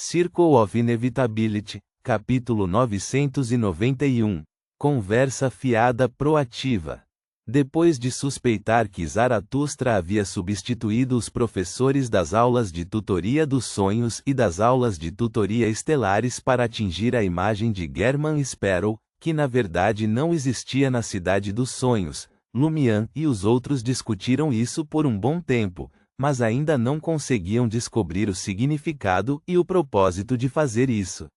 Circle of Inevitability, capítulo 991. Conversa fiada proativa. Depois de suspeitar que Zaratustra havia substituído os professores das aulas de tutoria dos sonhos e das aulas de tutoria estelares para atingir a imagem de German Sparrow, que na verdade não existia na Cidade dos Sonhos, Lumian e os outros discutiram isso por um bom tempo, mas ainda não conseguiam descobrir o significado e o propósito de fazer isso.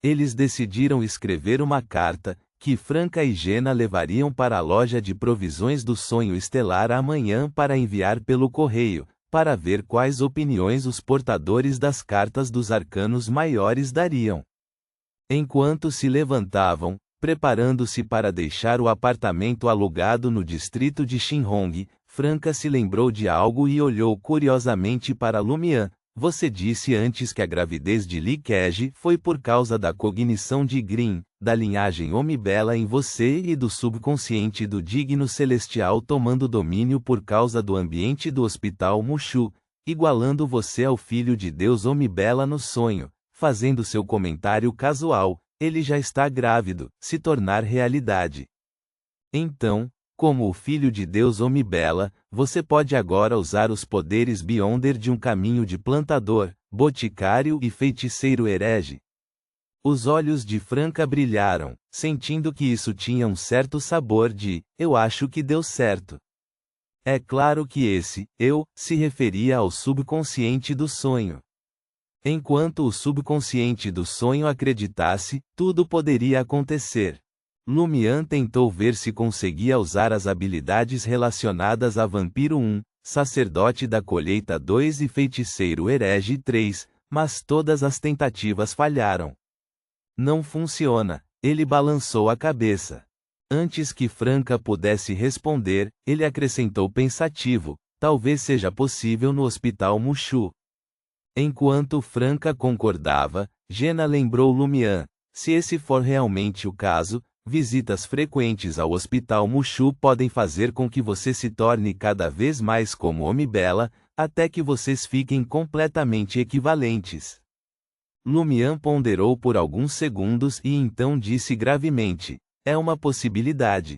Eles decidiram escrever uma carta, que Franca e Jenna levariam para a loja de provisões do Sonho Estelar amanhã para enviar pelo correio, para ver quais opiniões os portadores das cartas dos arcanos maiores dariam. Enquanto se levantavam, preparando-se para deixar o apartamento alugado no distrito de Shinhong, Franca se lembrou de algo e olhou curiosamente para Lumian. Você disse antes que a gravidez de Li Keji foi por causa da cognição de Green, da linhagem Omibela em você e do subconsciente do digno celestial tomando domínio por causa do ambiente do hospital Mushu, igualando você ao filho de Deus Omibela no sonho, fazendo seu comentário casual, ele já está grávido, se tornar realidade. Então, como o filho de Deus Omibela, você pode agora usar os poderes Beyonder de um caminho de plantador, boticário e feiticeiro herege. Os olhos de Franca brilharam, sentindo que isso tinha um certo sabor de, eu acho que deu certo. É claro que esse, eu, se referia ao subconsciente do sonho. Enquanto o subconsciente do sonho acreditasse, tudo poderia acontecer. Lumian tentou ver se conseguia usar as habilidades relacionadas a Vampiro 1, Sacerdote da Colheita 2 e Feiticeiro Herege 3, mas todas as tentativas falharam. Não funciona, ele balançou a cabeça. Antes que Franca pudesse responder, ele acrescentou pensativo, talvez seja possível no Hospital Mushu. Enquanto Franca concordava, Jenna lembrou Lumian, se esse for realmente o caso, visitas frequentes ao Hospital Mushu podem fazer com que você se torne cada vez mais como Omibela, até que vocês fiquem completamente equivalentes. Lumian ponderou por alguns segundos e então disse gravemente, é uma possibilidade.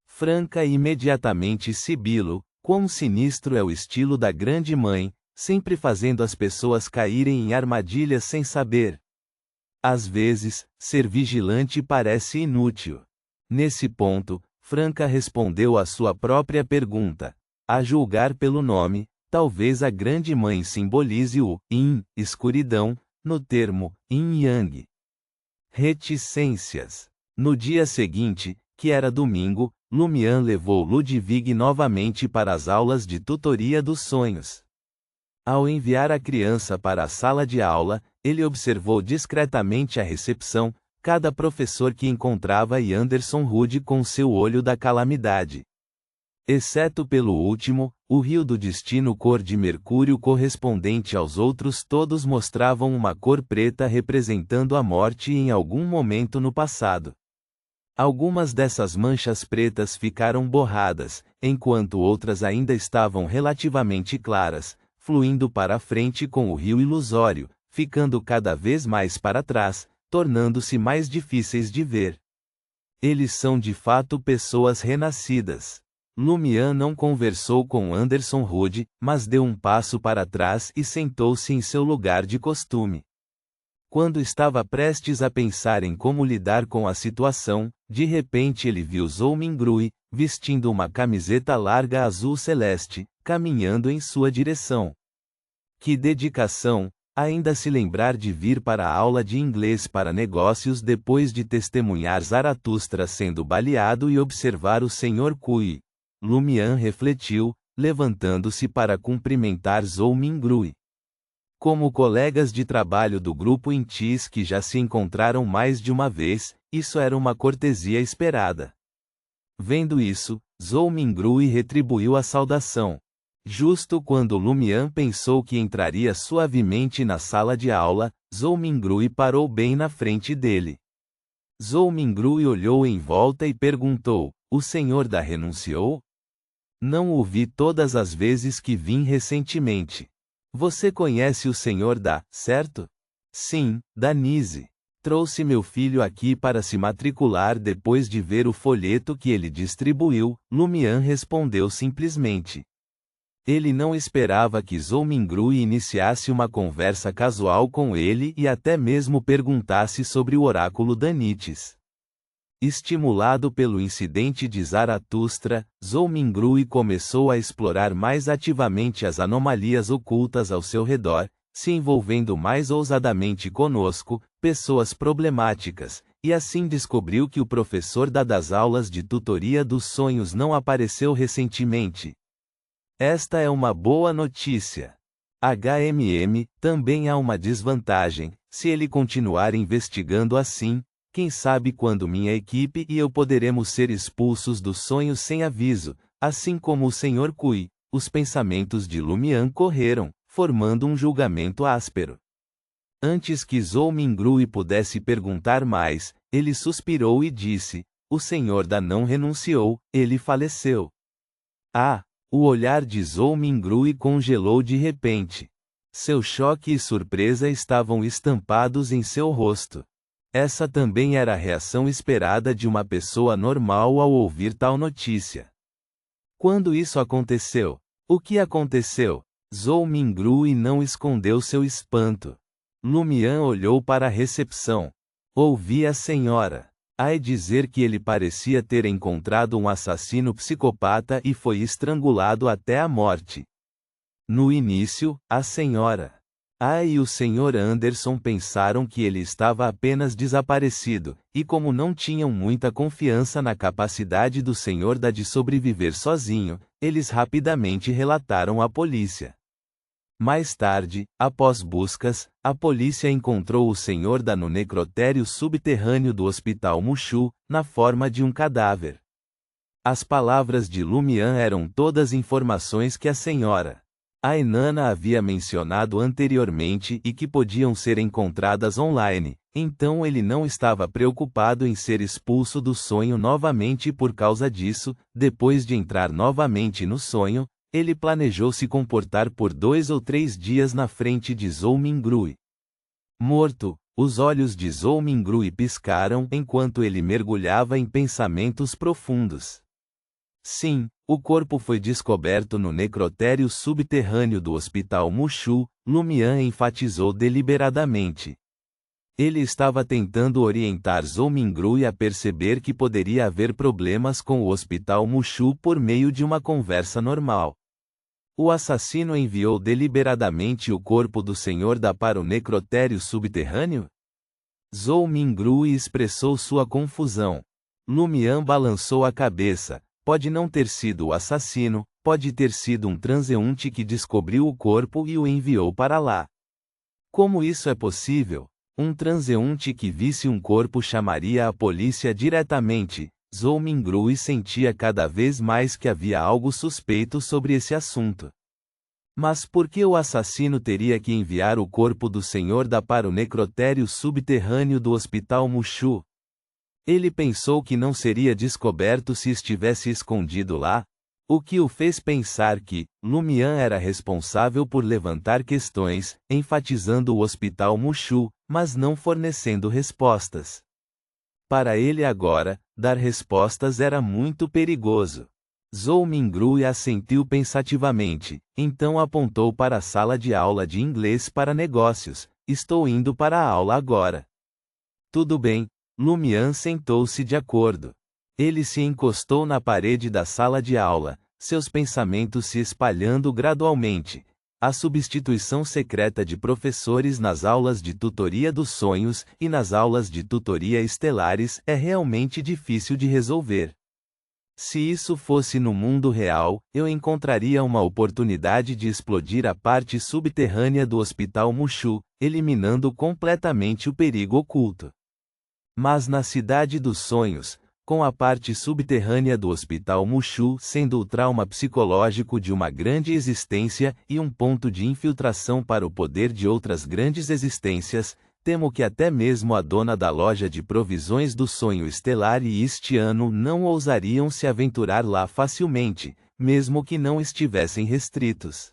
Franca imediatamente sibilo, quão sinistro é o estilo da Grande Mãe, sempre fazendo as pessoas caírem em armadilhas sem saber. Às vezes, ser vigilante parece inútil. Nesse ponto, Franca respondeu à sua própria pergunta. A julgar pelo nome, talvez a Grande Mãe simbolize o Yin, escuridão, no termo Yin Yang. Reticências. No dia seguinte, que era domingo, Lumian levou Ludwig novamente para as aulas de tutoria dos sonhos. Ao enviar a criança para a sala de aula, ele observou discretamente a recepção, cada professor que encontrava e Anderson Rude com seu olho da calamidade. Exceto pelo último, o rio do destino cor de mercúrio correspondente aos outros todos mostravam uma cor preta representando a morte em algum momento no passado. Algumas dessas manchas pretas ficaram borradas, enquanto outras ainda estavam relativamente claras, fluindo para a frente com o rio ilusório, ficando cada vez mais para trás, tornando-se mais difíceis de ver. Eles são de fato pessoas renascidas. Lumian não conversou com Anderson Rude, mas deu um passo para trás e sentou-se em seu lugar de costume. Quando estava prestes a pensar em como lidar com a situação, de repente ele viu Zhou Mingrui, vestindo uma camiseta larga azul celeste, caminhando em sua direção. Que dedicação! Ainda se lembrar de vir para a aula de inglês para negócios depois de testemunhar Zaratustra sendo baleado e observar o Sr. Kui. Lumian refletiu, levantando-se para cumprimentar Zhou Mingrui. Como colegas de trabalho do grupo Intis que já se encontraram mais de uma vez, isso era uma cortesia esperada. Vendo isso, Zhou Mingrui retribuiu a saudação. Justo quando Lumian pensou que entraria suavemente na sala de aula, Zhou Mingrui parou bem na frente dele. Zhou Mingrui olhou em volta e perguntou, o senhor da renunciou? Não o vi todas as vezes que vim recentemente. Você conhece o senhor da, certo? Sim, Danise. Trouxe meu filho aqui para se matricular depois de ver o folheto que ele distribuiu, Lumian respondeu simplesmente. Ele não esperava que Zhou Mingru iniciasse uma conversa casual com ele e até mesmo perguntasse sobre o oráculo Danites. Estimulado pelo incidente de Zaratustra, Zhou Mingru começou a explorar mais ativamente as anomalias ocultas ao seu redor, se envolvendo mais ousadamente conosco, pessoas problemáticas, e assim descobriu que o professor das aulas de tutoria dos sonhos não apareceu recentemente. Esta é uma boa notícia. Também há uma desvantagem, se ele continuar investigando assim, quem sabe quando minha equipe e eu poderemos ser expulsos dos sonhos sem aviso, assim como o Sr. Kui. Os pensamentos de Lumian correram, formando um julgamento áspero. Antes que Zhou Mingru pudesse perguntar mais, ele suspirou e disse, o Senhor Da não renunciou, ele faleceu. O olhar de Zhou Mingru congelou de repente. Seu choque e surpresa estavam estampados em seu rosto. Essa também era a reação esperada de uma pessoa normal ao ouvir tal notícia. Quando isso aconteceu? O que aconteceu? Zhou Mingru não escondeu seu espanto. Lumian olhou para a recepção. Ouvi a senhora. Ai dizer que ele parecia ter encontrado um assassino psicopata e foi estrangulado até a morte. No início, a senhora e o Sr. Anderson pensaram que ele estava apenas desaparecido, e como não tinham muita confiança na capacidade do Sr. Da de sobreviver sozinho, eles rapidamente relataram à polícia. Mais tarde, após buscas, a polícia encontrou o Sr. Da no necrotério subterrâneo do Hospital Mushu, na forma de um cadáver. As palavras de Lumian eram todas informações que a senhora Ainana havia mencionado anteriormente e que podiam ser encontradas online, então ele não estava preocupado em ser expulso do sonho novamente por causa disso. Depois de entrar novamente no sonho, ele planejou se comportar por 2 ou 3 dias na frente de Zhou Mingru. Morto, os olhos de Zhou Mingru piscaram enquanto ele mergulhava em pensamentos profundos. Sim, o corpo foi descoberto no necrotério subterrâneo do Hospital Mushu, Lumian enfatizou deliberadamente. Ele estava tentando orientar Zhou Mingru a perceber que poderia haver problemas com o Hospital Mushu por meio de uma conversa normal. O assassino enviou deliberadamente o corpo do Sr. Da para o necrotério subterrâneo? Zhou Mingru expressou sua confusão. Lumian balançou a cabeça. Pode não ter sido o assassino, pode ter sido um transeunte que descobriu o corpo e o enviou para lá. Como isso é possível? Um transeunte que visse um corpo chamaria a polícia diretamente. Zhou Mingru sentia cada vez mais que havia algo suspeito sobre esse assunto. Mas por que o assassino teria que enviar o corpo do Sr. Da para o necrotério subterrâneo do Hospital Mushu? Ele pensou que não seria descoberto se estivesse escondido lá, o que o fez pensar que Lumian era responsável por levantar questões, enfatizando o Hospital Mushu, mas não fornecendo respostas. Para ele agora, dar respostas era muito perigoso. Zhou Mingru assentiu pensativamente, então apontou para a sala de aula de inglês para negócios. Estou indo para a aula agora. Tudo bem. Lumian sentou-se de acordo. Ele se encostou na parede da sala de aula, seus pensamentos se espalhando gradualmente. A substituição secreta de professores nas aulas de tutoria dos sonhos e nas aulas de tutoria estelares é realmente difícil de resolver. Se isso fosse no mundo real, eu encontraria uma oportunidade de explodir a parte subterrânea do Hospital Mushu, eliminando completamente o perigo oculto. Mas na Cidade dos Sonhos, com a parte subterrânea do Hospital Mushu sendo o trauma psicológico de uma grande existência e um ponto de infiltração para o poder de outras grandes existências, temo que até mesmo a dona da loja de provisões do sonho estelar e Istiano não ousariam se aventurar lá facilmente, mesmo que não estivessem restritos.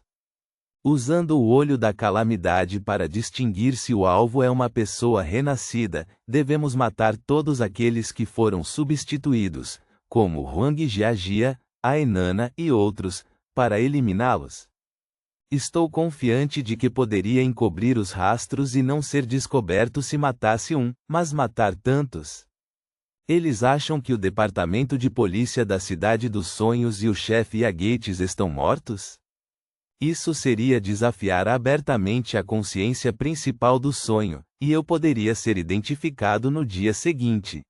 Usando o olho da calamidade para distinguir se o alvo é uma pessoa renascida, devemos matar todos aqueles que foram substituídos, como Huang Jiajia, a Enana e outros, para eliminá-los. Estou confiante de que poderia encobrir os rastros e não ser descoberto se matasse um, mas matar tantos. Eles acham que o departamento de polícia da Cidade dos Sonhos e o chefe Gates estão mortos? Isso seria desafiar abertamente a consciência principal do sonho, e eu poderia ser identificado no dia seguinte.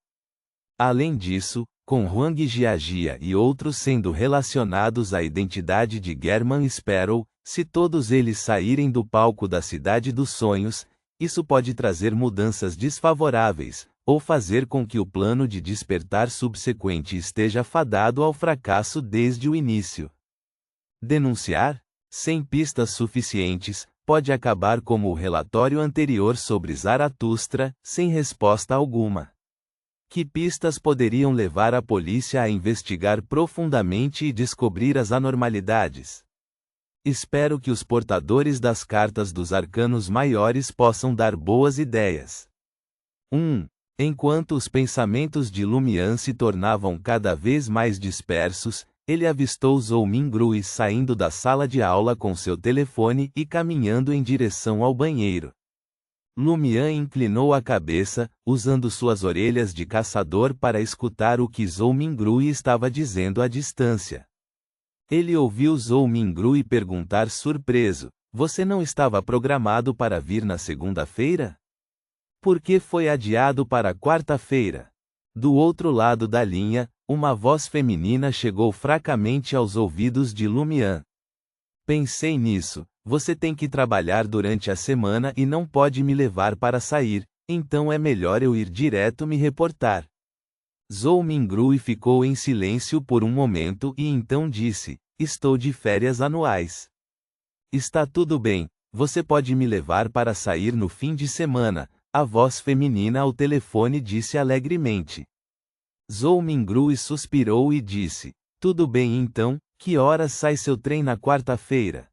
Além disso, com Huang Jiajia e outros sendo relacionados à identidade de German Sparrow, se todos eles saírem do palco da Cidade dos Sonhos, isso pode trazer mudanças desfavoráveis, ou fazer com que o plano de despertar subsequente esteja fadado ao fracasso desde o início. Denunciar? Sem pistas suficientes, pode acabar como o relatório anterior sobre Zaratustra, sem resposta alguma. Que pistas poderiam levar a polícia a investigar profundamente e descobrir as anormalidades? Espero que os portadores das cartas dos arcanos maiores possam dar boas ideias. 1. Enquanto os pensamentos de Lumian se tornavam cada vez mais dispersos, ele avistou Zhou Mingrui saindo da sala de aula com seu telefone e caminhando em direção ao banheiro. Lumian inclinou a cabeça, usando suas orelhas de caçador para escutar o que Zhou Mingrui estava dizendo à distância. Ele ouviu Zhou Mingrui perguntar surpreso: "Você não estava programado para vir na segunda-feira? Por que foi adiado para quarta-feira?" Do outro lado da linha, uma voz feminina chegou fracamente aos ouvidos de Lumian. "Pensei nisso, você tem que trabalhar durante a semana e não pode me levar para sair, então é melhor eu ir direto me reportar." Zhou Mingrui ficou em silêncio por um momento e então disse: "Estou de férias anuais." "Está tudo bem, você pode me levar para sair no fim de semana," a voz feminina ao telefone disse alegremente. Zhou Mingrui suspirou e disse: "Tudo bem então, que horas sai seu trem na quarta-feira?"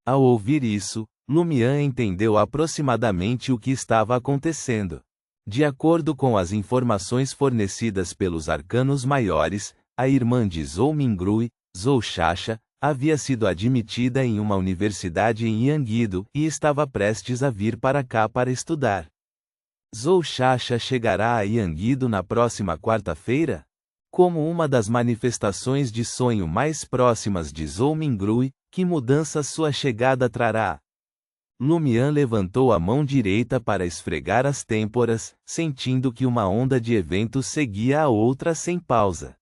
Ao ouvir isso, Lumian entendeu aproximadamente o que estava acontecendo. De acordo com as informações fornecidas pelos arcanos maiores, a irmã de Zhou Mingrui, Zhou Shasha, havia sido admitida em uma universidade em Yangido e estava prestes a vir para cá para estudar. Zhou Shasha chegará a Yangido na próxima quarta-feira? Como uma das manifestações de sonho mais próximas de Zhou Mingrui, que mudanças sua chegada trará? Lumian levantou a mão direita para esfregar as têmporas, sentindo que uma onda de eventos seguia a outra sem pausa.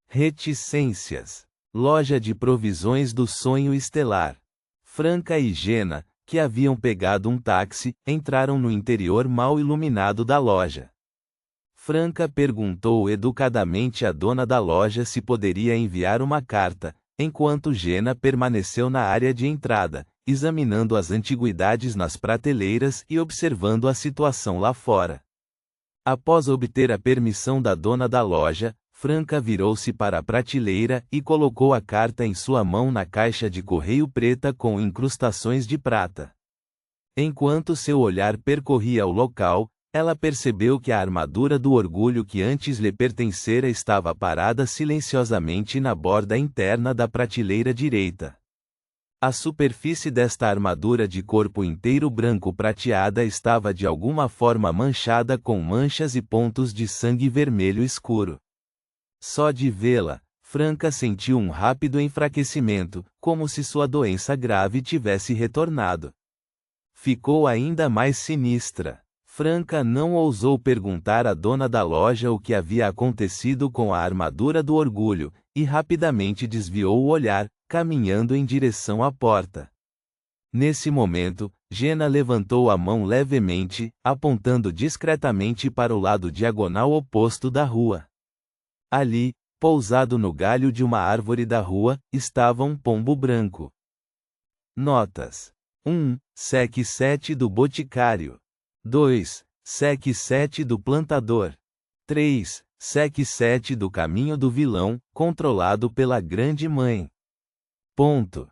Reticências. Loja de provisões do sonho estelar. Franca e Jena, que haviam pegado um táxi, entraram no interior mal iluminado da loja. Franca perguntou educadamente à dona da loja se poderia enviar uma carta, enquanto Jena permaneceu na área de entrada, examinando as antiguidades nas prateleiras e observando a situação lá fora. Após obter a permissão da dona da loja, Franca virou-se para a prateleira e colocou a carta em sua mão na caixa de correio preta com incrustações de prata. Enquanto seu olhar percorria o local, ela percebeu que a armadura do orgulho que antes lhe pertencera estava parada silenciosamente na borda interna da prateleira direita. A superfície desta armadura de corpo inteiro branco prateada estava de alguma forma manchada com manchas e pontos de sangue vermelho escuro. Só de vê-la, Franca sentiu um rápido enfraquecimento, como se sua doença grave tivesse retornado. Ficou ainda mais sinistra. Franca não ousou perguntar à dona da loja o que havia acontecido com a armadura do orgulho, e rapidamente desviou o olhar, caminhando em direção à porta. Nesse momento, Jena levantou a mão levemente, apontando discretamente para o lado diagonal oposto da rua. Ali, pousado no galho de uma árvore da rua, estava um pombo branco. Notas: 1. Sec 7 do Boticário. 2. Sec 7 do Plantador. 3. Sec 7 do Caminho do Vilão, controlado pela Grande Mãe. Ponto.